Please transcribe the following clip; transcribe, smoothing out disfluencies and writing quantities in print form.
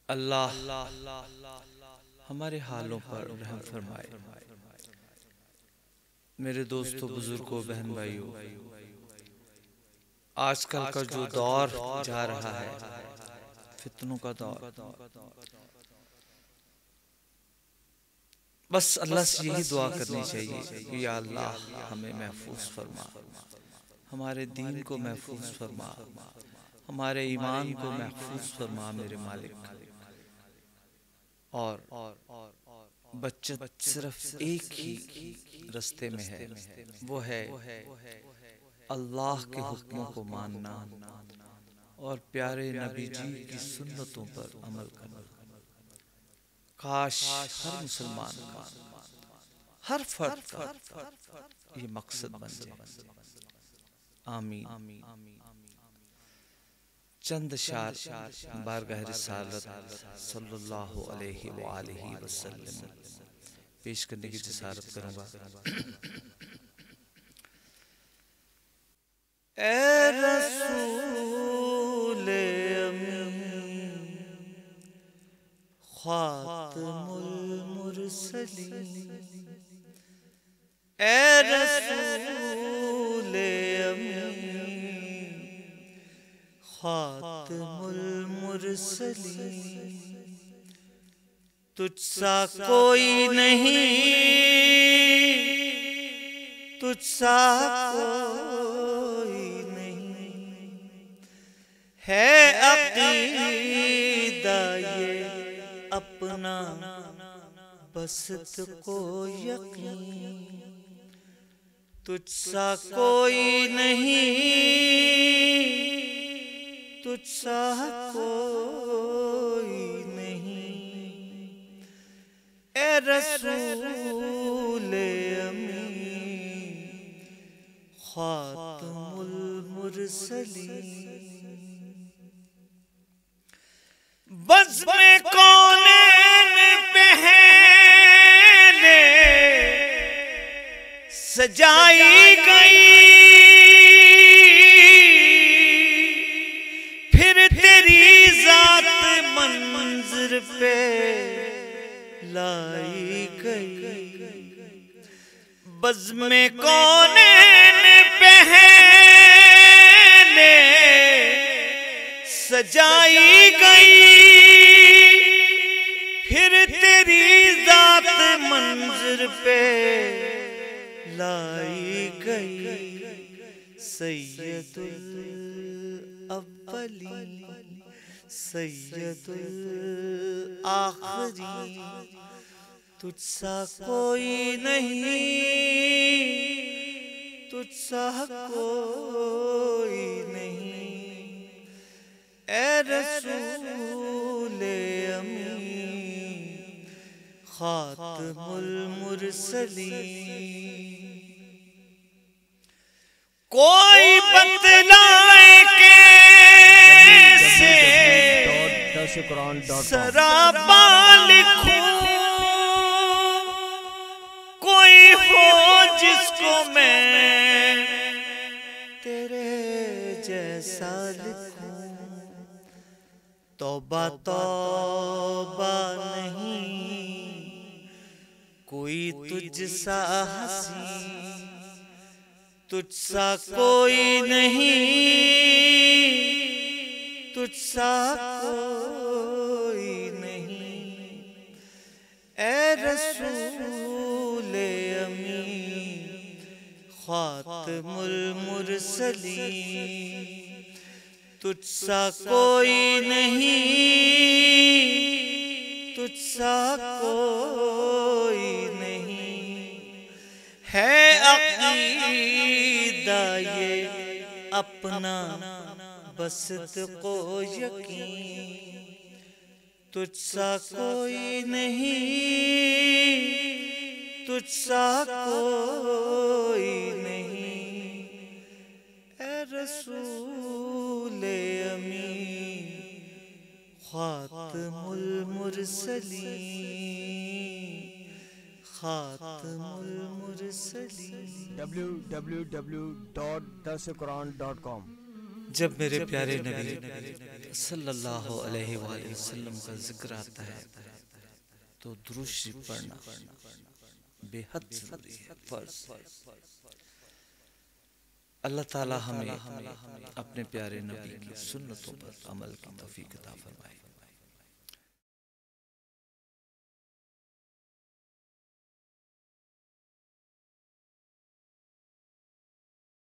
अल्लाह हमारे हालों पर रहम फरमाए। मेरे दोस्तों, बुजुर्गों, बहन भाइयों, आजकल का जो दौर जा रहा है, फितनों का दौर, बस अल्लाह से यही दुआ करनी चाहिए कि या अल्लाह हमें महफूज फरमा, हमारे दीन को महफूज फरमा, हमारे ईमान को महफूज फरमा मेरे मालिक। और बच्चत सिर्फ एक ही रास्ते में है, वो है अल्लाह के हुक्मों को मानना और प्यारे नबी जी की सुन्नतों पर अमल करना। काश हर मुसलमान का, हर फर्द का ये मकसद बन जाए। आमीन। चंद शार बारगाह रिसालत सल्लल्लाहु अलैहि वालैहि वसल्लम पेश करने की जसारत करूंगा। ए रसूल अमीन खातमुल मुरसलीन, ए रसूल अमीन खातमुल मुरसलीन, तुझसा कोई नहीं, तुझसा कोई नहीं, है अकीदा ये अपना बस तुझको यकीन, तुझसा कोई नहीं, तुझसा कोई नहीं, ए रसूल अमीन खातमुल मुरसलीन। बज़्म में कौनैन पहले सजाई गई, फिर तेरी जात मंज़िर पे लाई गई। बज़्म में कौनैन पहले सजाई गई, फिर तेरी जात मंज़िर पे लाई गई। सैयदुल अव्वलीन सैयदुल आखिरीन, तुझसा कोई नहीं, तुझसा कोई नहीं, ए रसूल अमीन खातमुल मुरसलीन। कोई बतलाए कैसे सरापा लिखूं, कोई हो जिसको मैं तेरे जैसा लिखूं। तौबा तौबा नहीं, कोई तुझसा हंसी, तुझसा कोई नहीं, तुझसा कोई नहीं, ए रसूल अमीन खातमुल मुरसलीन, तुझसा कोई नहीं, तुझसा कोई नहीं, है अकीदा ये अपना बस तुझको यकीन, तुझसा कोई नहीं, तुझसा कोई नहीं, ए रसूल अमीन खातमुल मुरसलीन, खातमुल मुरसलीन। www.dasquran.com। जब मेरे प्यारे नबी सल्लल्लाहु अलैहि वसल्लम का जिक्र आता है तो दुरूद शरीफ पढ़ना बेहद जरूरी है, फर्ज। अल्लाह ताला हमें अपने प्यारे नबी की सुन्नतों पर अमल की तौफीक अता फरमाए।